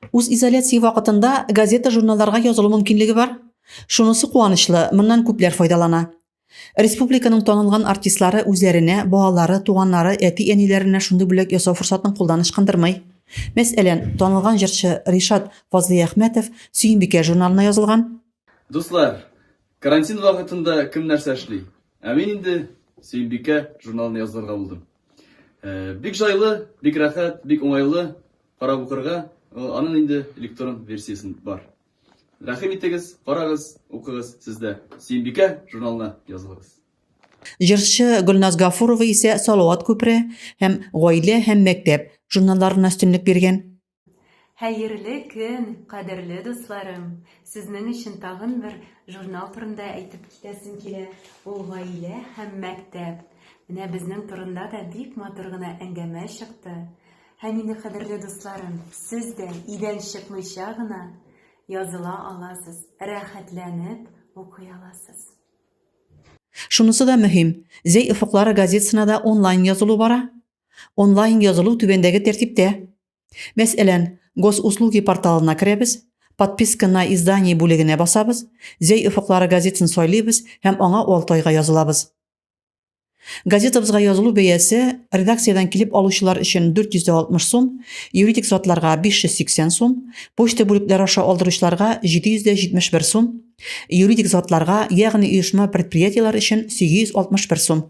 Үз изоляция вакытында газета, журналларга язылу мөмкинлеге бар. Шунысы куанычлы, моннан күпләр файдалана. Республиканың танылган артистлары үзләренә, балалары, туганнары, әти-әниләренә шундый бүләк ясау форсатын кулдан ычкындырмый. Мәсәлән, танылган җырчы Ришат Фазлый-Әхмәтов Сөембикә журналына язылган. Дуслар, карантин вакытында кем нәрсә эшли? Ә мин инде Сөембикә журналын язарга булдым. Бик җайлы, бик рәхәт, бик уңайлы карап укырга, аның инде электрон версиясын бар. Рәхим итегез, карагыз, укыгыз, сездә Сөембикә журналына язылыгыз. Җырчы Гөлназ Гафурова исә Салават күпре һәм Гаилә һәм мәктәп журналларына өстенлек биргән. Хәерле көн, кадерле дусларым. Сезнең өчен тагын бер журнал турында әйтеп китәсем килә. Ул гаилә һәм мәктәп. Менә безнең турында да бик матур гына әңгәмә чыкты. Һәм инде, кадерле дусларым, сез дә идән чыкмыйча гына языла аласыз, рәхәтләнеп укый аласыз. Шунысы да мөһим. Зәй офыклары газетасына да онлайн язылу бара. Онлайн язылу түбәндәге тәртиптә. Мәсәлән, Госуслуги порталына керәбез, подписка на издание бүлегенә басабыз, Зәй офыклары газетасын сайлыйбыз һәм аңа 6 айга язылабыз. Газетабызга язылу бәясе редакциядән килеп алучылар өчен 460 сум, юридик затларга 580 сум, почта бүлекләре аша алдыручыларга 771 сум, юридик затларга, ягъни оешма предприятиелар өчен 861 сум.